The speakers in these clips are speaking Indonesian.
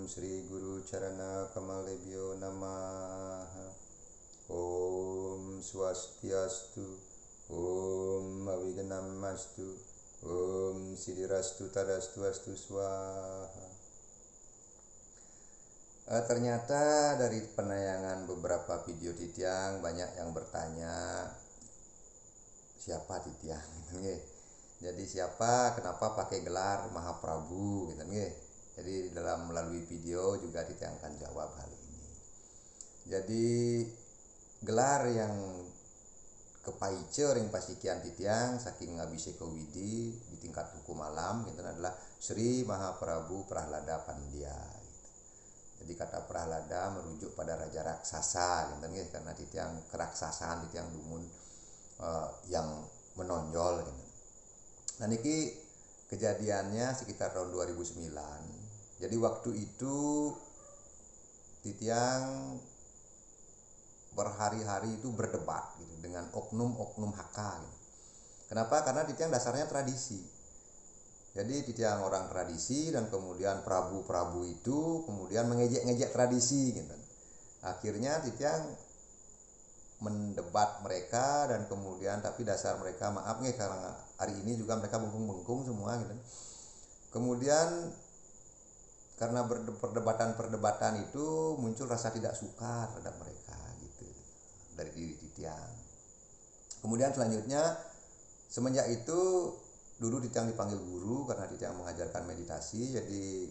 Sri Guru Charana Kamalebhyo Namaha. Om Swastiastu. Om Aviganamastu. Om Siddhirastu Tadastu Astu Swaha. Ternyata dari penayangan beberapa video Titiang banyak yang bertanya siapa Titiang gitu nggih. Jadi siapa, kenapa pakai gelar Mahaprabhu gitu nggih. Jadi dalam melalui video juga Titiang akan jawab hal ini. Jadi gelar yang kepaice ring pasikian Titiang saking Abhiseka Widi di tingkat hukum alam itu adalah Sri Mahaprabhu Prahlada Pandya. Jadi kata Prahlada merujuk pada raja raksasa gitu nggih, karena Titiang keraksasaan Titiang dumun yang menonjol gitu. Nah niki kejadiannya sekitar tahun 2009. Jadi waktu itu Titiang berhari-hari itu berdebat gitu dengan oknum-oknum HK gitu. Kenapa? Karena Titiang dasarnya tradisi. Jadi Titiang orang tradisi dan kemudian Prabu-Prabu itu kemudian mengejek-ngejek tradisi gitu. Akhirnya Titiang mendebat mereka dan kemudian tapi dasar mereka maaf nih karena hari ini juga mereka bengkung-bengkung semua gitu. Kemudian karena perdebatan itu muncul rasa tidak suka terhadap mereka gitu dari diri Titiang. Kemudian selanjutnya semenjak itu dulu Titiang dipanggil guru karena Titiang mengajarkan meditasi, jadi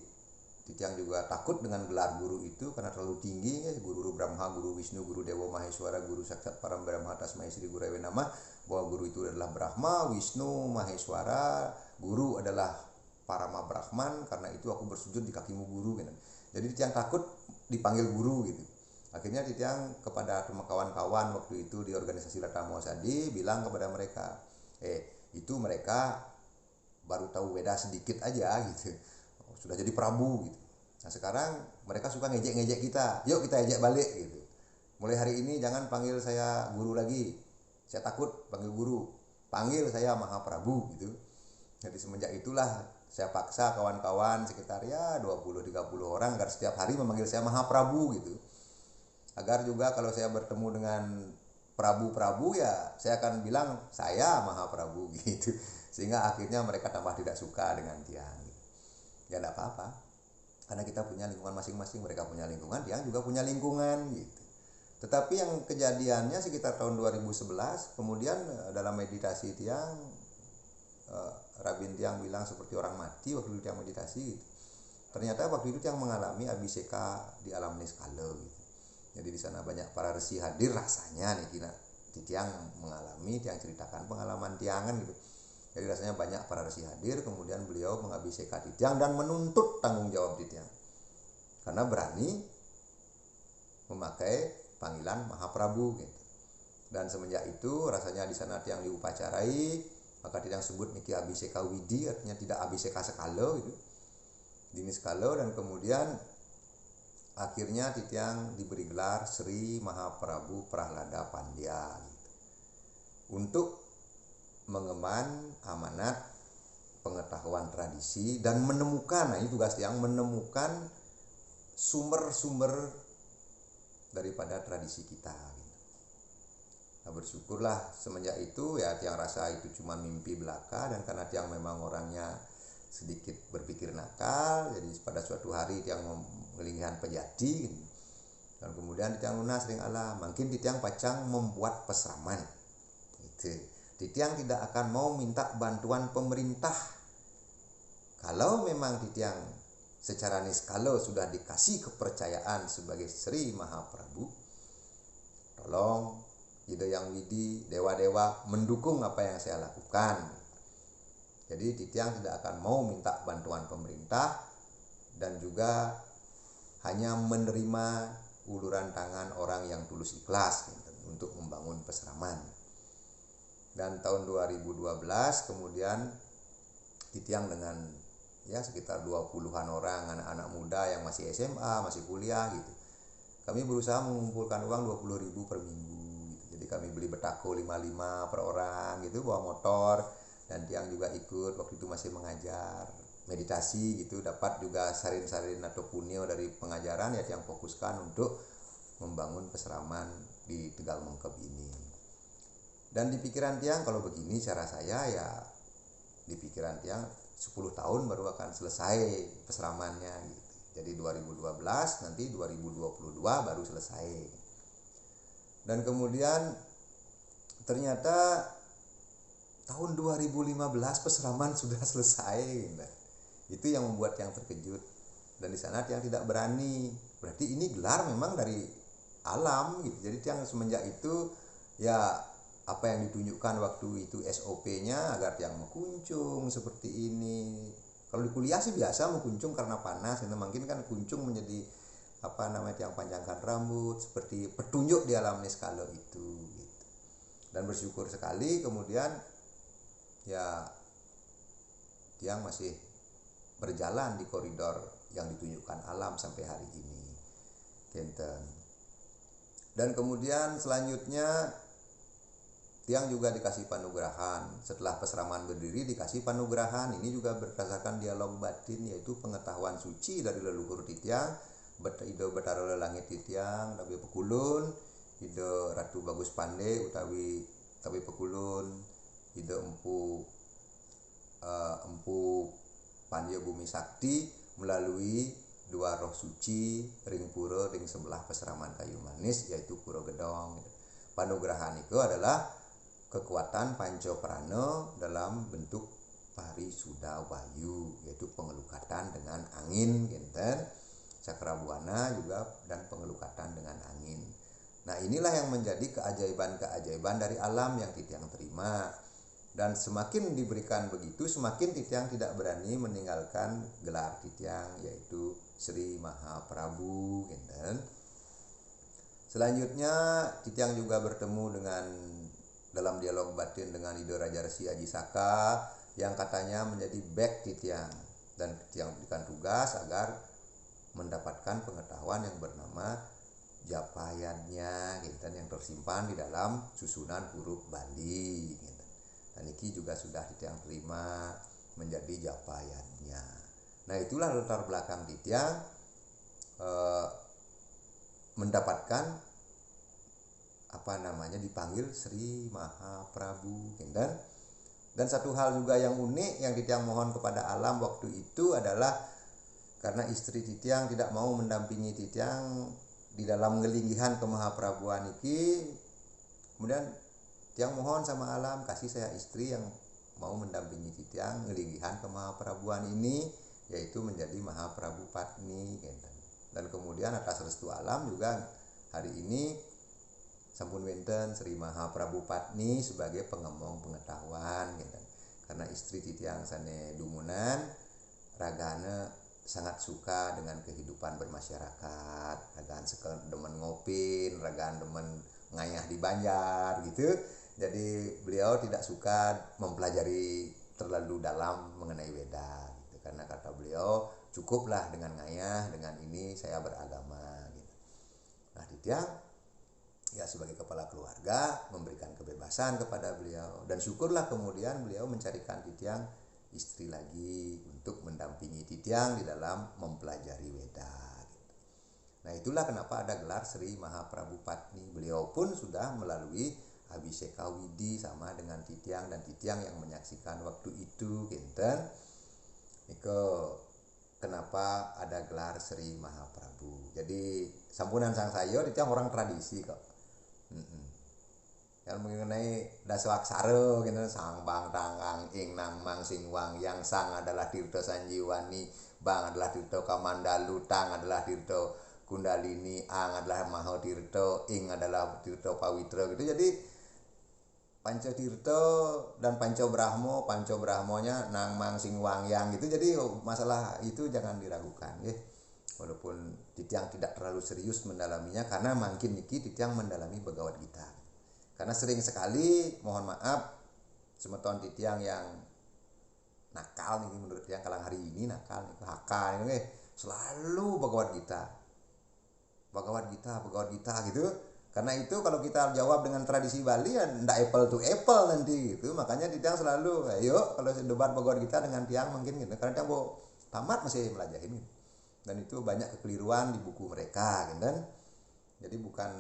Titiang juga takut dengan gelar guru itu karena terlalu tinggi ya, guru Brahma, guru Wisnu, guru Dewa Maheswara, guru Saksat Param Brahma Tasmai Sri Gurave Namah, bahwa guru itu adalah Brahma, Wisnu, Maheswara, guru adalah Parama Brahman, karena itu aku bersujud di kakimu guru gitu. Jadi Titiang takut dipanggil guru gitu. Akhirnya Titiang kepada kawan-kawan waktu itu di organisasi Lata Muasadi bilang kepada mereka, itu mereka baru tahu Weda sedikit aja gitu. Sudah jadi Prabu gitu. Nah sekarang mereka suka ngejek-ngejek kita, yuk kita ejek balik gitu. Mulai hari ini jangan panggil saya guru lagi, saya takut panggil guru, panggil saya Mahaprabhu gitu. Jadi semenjak itulah saya paksa kawan-kawan sekitar ya 20-30 orang agar setiap hari memanggil saya Mahaprabhu gitu. Agar juga kalau saya bertemu dengan Prabu-Prabu ya saya akan bilang saya Mahaprabhu gitu. Sehingga akhirnya mereka tambah tidak suka dengan Tiang. Ya tidak apa-apa, karena kita punya lingkungan masing-masing, mereka punya lingkungan, Tiang juga punya lingkungan gitu. Tetapi yang kejadiannya sekitar tahun 2011, kemudian dalam meditasi Tiang, Rabin Tiang bilang seperti orang mati waktu Tiang meditasi gitu. Ternyata waktu itu Tiang mengalami abhiseka di alam niskala gitu. Jadi di sana banyak para resi hadir, rasanya nih Tiang mengalami, Tiang ceritakan pengalaman Tiang kan gitu. Jadi rasanya banyak para resi hadir, kemudian beliau mengabhiseka Titiang dan menuntut tanggung jawab Titiang. Karena berani memakai panggilan Mahaprabhu gitu. Dan semenjak itu rasanya di sana Tiang diupacarai, maka Titiang sebut niki abhiseka widi, artinya tidak abhiseka sekala gitu. Dini sekala, dan kemudian akhirnya Titiang diberi gelar Sri Mahaprabhu Prahlada Pandya gitu. Untuk mengemban amanat pengetahuan tradisi dan menemukan, nah ini tugas yang menemukan sumber-sumber daripada tradisi kita. Nah bersyukurlah semenjak itu ya Tiang rasa itu cuma mimpi belaka, dan karena Tiang memang orangnya sedikit berpikir nakal, jadi pada suatu hari Tiang mengelingihan pejati dan kemudian Tiang lunas ring alam, mungkin Tiang pacang membuat pesraman gitu. Titiang tidak akan mau minta bantuan pemerintah. Kalau memang Titiang secara niskala sudah dikasih kepercayaan sebagai Sri Mahaprabhu, tolong Ida Yang Widi, dewa-dewa mendukung apa yang saya lakukan. Jadi Titiang tidak akan mau minta bantuan pemerintah dan juga hanya menerima uluran tangan orang yang tulus ikhlas gitu, untuk membangun pesraman. Dan tahun 2012 kemudian Titiang dengan ya sekitar 20-an orang anak-anak muda yang masih SMA, masih kuliah gitu. Kami berusaha mengumpulkan uang 20.000 per minggu gitu. Jadi kami beli betako 55 per orang gitu, bawa motor, dan Tiang juga ikut waktu itu masih mengajar. meditasi gitu, dapat juga salin-salin atau punyo dari pengajaran ya yang fokuskan untuk membangun peseraman di Tegal Mengkep ini. Dan di pikiran tiang kalau begini cara saya ya, di pikiran tiang 10 tahun baru akan selesai peseramannya gitu. Jadi 2012 nanti 2022 baru selesai. Dan kemudian ternyata tahun 2015 peseraman sudah selesai gitu. Itu yang membuat yang terkejut. Dan di sana yang tidak berani. Berarti ini gelar memang dari alam gitu. Jadi yang semenjak itu ya apa yang ditunjukkan waktu itu SOP-nya agar yang mengkuncung seperti ini. Kalau di kuliah sih biasa mengkuncung karena panas, itu mungkin kan kuncung menjadi apa namanya yang panjangkan rambut seperti petunjuk di alam niskala itu gitu. Dan bersyukur sekali kemudian ya tiang masih berjalan di koridor yang ditunjukkan alam sampai hari ini. Kenten. Dan kemudian selanjutnya tiang juga dikasih panugrahan. Setelah peseraman berdiri dikasih panugrahan. Ini juga berdasarkan dialog batin, yaitu pengetahuan suci dari leluhur titiang. Ido betaro langit titiang tapi pekulun, ido Ratu Bagus Pande utawi tapi pekulun, ido empu Panjo Bumi Sakti melalui dua roh suci ring pura ring sebelah peseraman kayu manis, yaitu Puro Gedong. Panugrahan itu adalah kekuatan panco prana dalam bentuk parisuda wayu, yaitu pengelukatan dengan angin genten, cakrabuana juga, dan pengelukatan dengan angin. Nah inilah yang menjadi keajaiban-keajaiban dari alam yang titiang terima. Dan semakin diberikan begitu, semakin titiang tidak berani meninggalkan gelar titiang, yaitu Sri Mahaprabu genten. Selanjutnya titiang juga bertemu dengan dalam dialog batin dengan Ido Raja Resi Aji Saka yang katanya menjadi back titiang, dan titiang berikan tugas agar mendapatkan pengetahuan yang bernama Japayatnya gitu, yang tersimpan di dalam susunan huruf Bali gitu. Dan ini juga sudah titiang terima menjadi Japayatnya. Nah itulah latar belakang titiang mendapatkan apa namanya dipanggil Sri Mahaprabu. Dan satu hal juga yang unik yang titiang mohon kepada alam waktu itu adalah karena istri titiang tidak mau mendampingi titiang di dalam ngelinggihan ke Mahaprabuan iki, kemudian tiang mohon sama alam kasih saya istri yang mau mendampingi titiang ngelinggihan ke Mahaprabuan ini, yaitu menjadi Mahaprabu Patni. Dan kemudian atas restu alam juga hari ini sampun wenten Sri Mahaprabu Patni sebagai pengemong pengetahuan gitu. Karena istri titiang sane dumunan ragana sangat suka dengan kehidupan bermasyarakat, ragaan demen ngopin, ragaan demen ngayah di Banjar gitu. Jadi beliau tidak suka mempelajari terlalu dalam mengenai Weda gitu. Karena kata beliau cukuplah dengan ngayah, dengan ini saya beragama gitu. Nah titiang ya sebagai kepala keluarga memberikan kebebasan kepada beliau, dan syukurlah kemudian beliau mencarikan titiang istri lagi untuk mendampingi titiang di dalam mempelajari Weda gitu. Nah itulah kenapa ada gelar Sri Mahaprabu Patni. Beliau pun sudah melalui Abhiseka Widi sama dengan titiang, dan titiang yang menyaksikan waktu itu genten. Niko kenapa ada gelar Sri Mahaprabu. Jadi sampunan sang sayo titiang orang tradisi kok. Yang mengenai dasawaksara gitu, sang bang tanggang ing nang mang sing wang, yang sang adalah Tirta Sanjiwani, bang adalah Tirta Kamandalu, tang adalah Tirta Kundalini, ang adalah Mahatirta, ing adalah Tirta Pawitra gitu. Jadi Panca Tirta dan Panca Brahmo, Panca Brahmonya nang mang sing wang yang gitu. Jadi masalah itu jangan diragukan ya. Walaupun titiang tidak terlalu serius mendalaminya, karena makin niki titiang mendalami Bhagavad Gita. Karena sering sekali, mohon maaf, semeton titiang yang nakal nih menurut yang kalang hari ini nakal nih, haka nih, selalu Bhagavad Gita gitu. Karena itu kalau kita jawab dengan tradisi Bali ya ndak apple to apple nanti gitu. Makanya Tiang selalu ayo kalau debat Bogor kita dengan Tiang mungkin gitu. Karena Tiang mau tamat masih melajahin gitu. Dan itu banyak kekeliruan di buku mereka gitu kan. Jadi bukan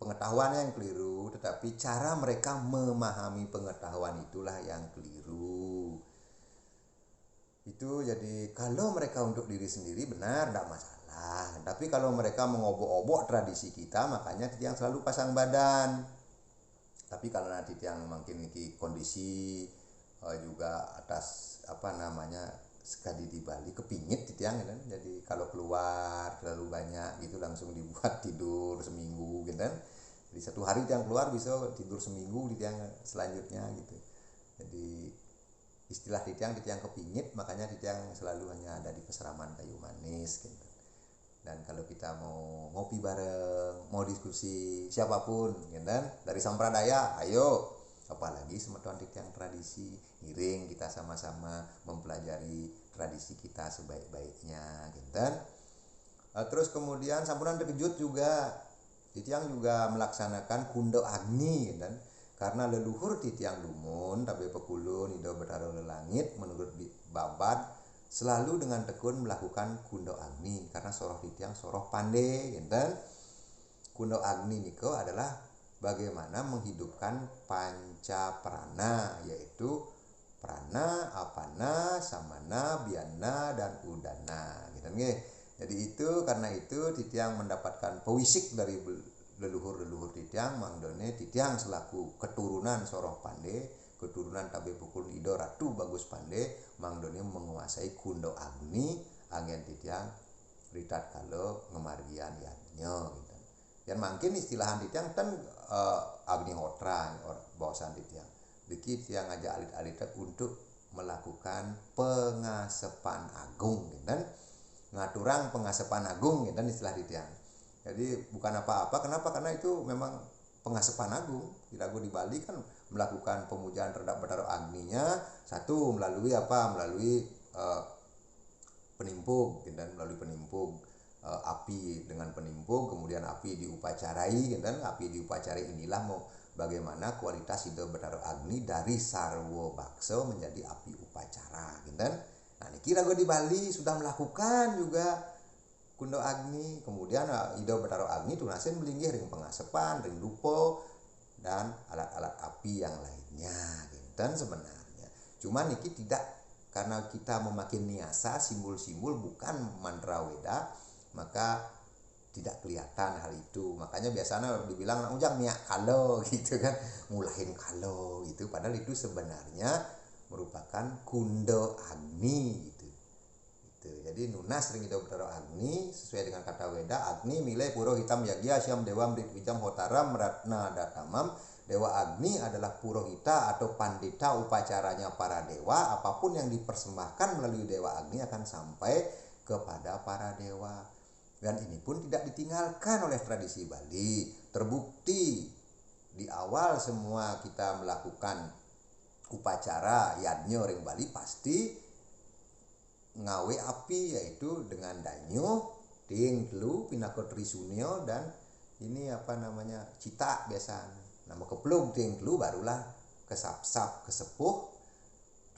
pengetahuannya yang keliru, tetapi cara mereka memahami pengetahuan itulah yang keliru. Itu jadi kalau mereka untuk diri sendiri benar tidak masalah, tapi kalau mereka mengobok-obok tradisi kita, makanya Tiang selalu pasang badan. Tapi kalau nanti Tiang makin kondisi juga atas apa namanya sekali di Bali kepingit Tiang kan, jadi kalau keluar terlalu banyak gitu langsung dibuat tidur seminggu gitu kan. Jadi satu hari Tiang keluar bisa tidur seminggu di Tiang selanjutnya gitu. Jadi istilah Tiang kepingit, makanya Tiang selalu hanya ada di Peseraman Kayu Manis gitu. Dan kalau kita mau ngopi bareng, mau diskusi siapapun gitu kan, dari sampradaya ayo, apalagi semeton Tiang tradisi ngiring, kita sama-sama mempelajari tradisi kita sebaik-baiknya gitu kan. Terus kemudian sampuran terkejut juga Tiang juga melaksanakan kundo agni gitu kan. Karena leluhur Tiang Lumun tapi pekulun ido bertaruh langit menurut Babad selalu dengan tekun melakukan kundo agni karena soroh Tiang soroh pandai gitu. Kundo agni niko adalah bagaimana menghidupkan panca prana, yaitu prana, apana, samana, biana, dan udana gitu nggih. Jadi itu karena itu Tiang mendapatkan pewisik dari leluhur-leluhur Tiang, mangdone Tiang selaku keturunan soroh pandai, keturunan tabe pukul ido ratu bagus pandai, mangdone menguasai kundo agni angin Tiang ritat kalau ngemargian yadnya gitu. Dan makin istilahan Tiang kan agni hotra bawasan Tiang. Dikit Tiang ngajak alit-alit untuk melakukan pengasepan agung gitu kan. Ngaturang pengasepan agung gitu kan istilah Tiang. Jadi bukan apa-apa, kenapa? Karena itu memang pengasepan agung. Kirago di Bali kan melakukan pemujaan terhadap Bathara Agninya satu melalui apa? Melalui penimpug dan melalui penimpug api dengan penimpug, kemudian api diupacarai dan api diupacarai inilah mau bagaimana kualitas itu Bathara Agni dari sarwo bakso menjadi api upacara gitu kan. Nah, kirago di Bali sudah melakukan juga kundo agni, kemudian ido Bathara Agni tunasin melinggih ring pengasepan, ring dupo dan alat-alat api yang lainnya gitu. Dan sebenarnya cuman niki tidak, karena kita memakai niasa simbol-simbol bukan mantra Weda, maka tidak kelihatan hal itu. Makanya biasanya dibilang anak ujang niat kalau gitu kan, mulahin kalau gitu, padahal itu sebenarnya merupakan kundo agni gitu. Jadi nunas ring itu Bathara Agni sesuai dengan kata Weda, Agni milai puro hitam yagya syam dewa mritwijam hotaram ratna datamam. Dewa Agni adalah purohita atau pandita upacaranya para dewa. Apapun yang dipersembahkan melalui Dewa Agni akan sampai kepada para dewa. Dan ini pun tidak ditinggalkan oleh tradisi Bali. Terbukti di awal semua kita melakukan upacara yadnya ring Bali pasti ngawe api, yaitu dengan danyo, ting telu, pinako trisunyo, dan ini apa namanya cita biasa nama keplug ting telu, barulah kesap-sap kesepuh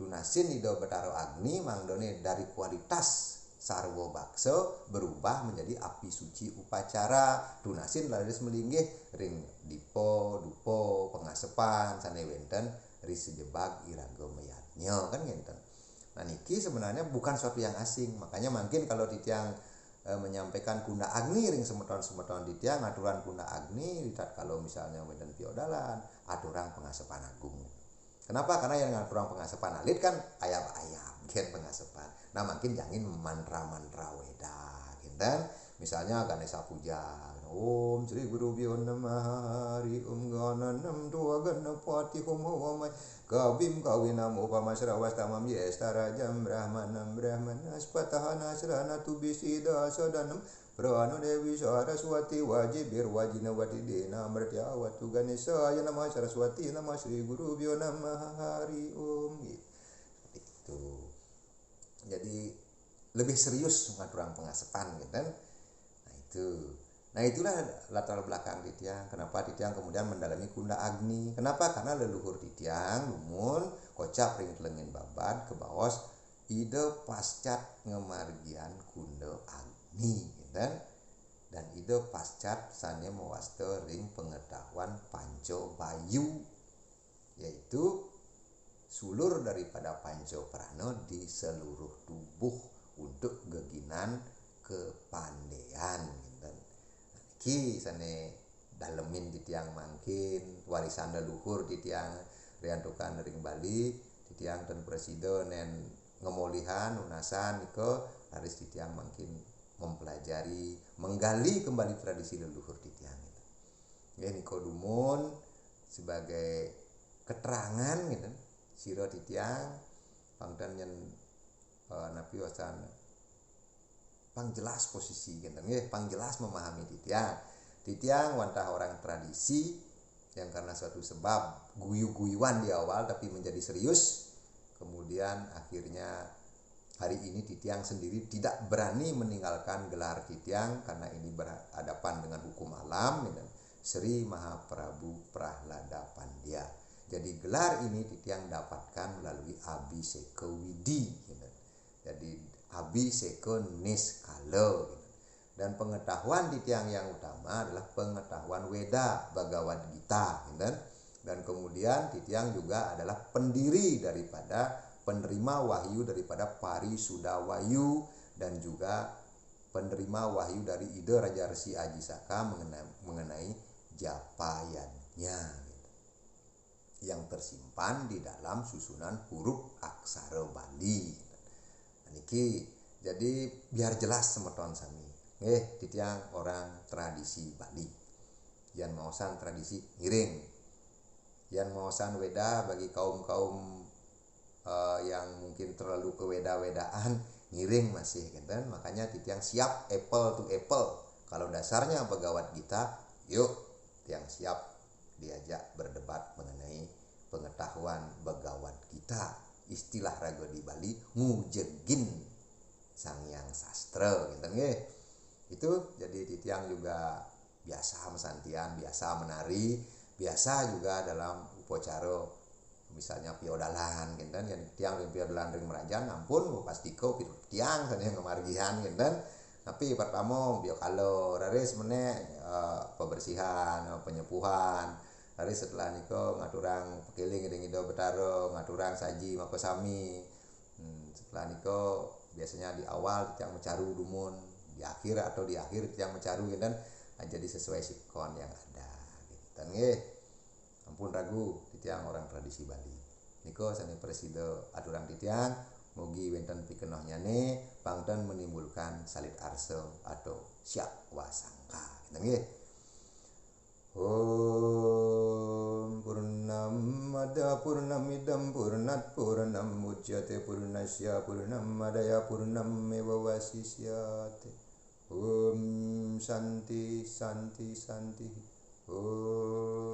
tunasin ido Bathara Agni mangdone dari kualitas sarwo bakso berubah menjadi api suci upacara tunasin laris melinggih ring dipo dupo pengasepan sane wenten ri sejebak irago meyatnya kan gitu. Nah niki sebenarnya bukan suatu yang asing, makanya mungkin kalau Tiang menyampaikan kunda agni ring semeton-semeton Tiang aturan kunda agni lihat kalau misalnya weden piodalan aturan pengasepan agung. Kenapa? Karena yang aturan pengasepan alit kan ayam-ayam gen pengasepan. Nah mungkin jangan mantra-mantra Weda gitu. Misalnya Ganesha puja, Om Sri Guru Bhyo Namah Hari Om Gananam Dua Ganapati Om Homai Kavim Kawinam Upamasrawas Tamam Yestarajam Brahmanam Brahmanaspatahana Srana Tubisida Sadanam Prano Dewi Saraswati Wajibir Wajinawati Dena Mratya Watu Ganesha Nama Saraswati Nama Sri Guru Bhyo Namah Hari Om itu. Jadi lebih serius pengaturan pengasepan gitu kan. Nah itu. Nah itulah latar belakang Titiang. Kenapa Titiang kemudian mendalami Kunda Agni? Kenapa? Karena leluhur Titiang lumun kocap ring telengin babad ke bawos ide pascat ngemargian Kunda Agni, gitu. Dan ide pascat sane mewaste ring pengetahuan Panco Bayu, yaitu sulur daripada Panco Prana di seluruh tubuh untuk geginan kepandaian, gitu. Ki sane dalemin di tiang mangkin warisan leluhur di tiang riantukan ring Bali di tiang dan presiden dan ngemolihan unasan niko harus di tiang mangkin mempelajari menggali kembali tradisi leluhur di tiang itu. Ya niko dumun sebagai keterangan gitu siro di tiang pangdan yang napi wasan pangjelas posisi gitu nggih, pangjelas memahami titiang wantah orang tradisi yang karena suatu sebab guyu-guyuan di awal tapi menjadi serius, kemudian akhirnya hari ini titiang sendiri tidak berani meninggalkan gelar titiang karena ini berhadapan dengan hukum alam gitu. Sri Mahaprabu Prahlada Pandya. Jadi gelar ini titiang dapatkan melalui Abhiseka Widi gitu. Jadi Abhiseka Niskala gitu. Dan pengetahuan titiang yang utama adalah pengetahuan Weda Bhagavad Gita gitu. Dan kemudian titiang juga adalah pendiri daripada penerima wahyu daripada Parisudawayu dan juga penerima wahyu dari ide Raja Resi Ajisaka mengenai japaiannya gitu, yang tersimpan di dalam susunan huruf aksara Bali gitu. Niki jadi biar jelas semeton sami titiang orang tradisi Bali yang mausan tradisi ngiring yang mausan weda bagi kaum-kaum yang mungkin terlalu keweda-wedaan ngiring masih gitu. Makanya titiang siap apple to apple. Kalau dasarnya Bhagavad Gita, yuk tiang siap diajak berdebat mengenai pengetahuan Bhagavad Gita. Istilah raga di Bali ngujegin sangyang sastra gitu nggih. Itu jadi titiang juga biasa mesantian, biasa menari, biasa juga dalam upacara misalnya piodalan gitu kan, yang tiang piodalan ring merajan ampun pastiko tiang sana yang kemargihan gitu kan. Tapi pertama biokalo raris meneh pembersihan penyepuhan raris setelah niko ngaturang pekiling ing betaro ngaturang saji makosami. Setelah niko biasanya di awal tiang mencaru dumun, di akhir atau di akhir tiang mencaru gitu kan, jadi sesuai sikon yang ada gitu nggih. Ampun ragu titiang orang tradisi Bali niko sani preside aturan titiang mugi wenten pikenohnya nih pangten menimbulkan salit arse atau syak wasangka gitu nggih. Om Purnamada Purnamidam Purnat Purnam Mujjate Purnasya Purnamadaya Purnameva Wasisyate. Om Santi Santi Santi. Om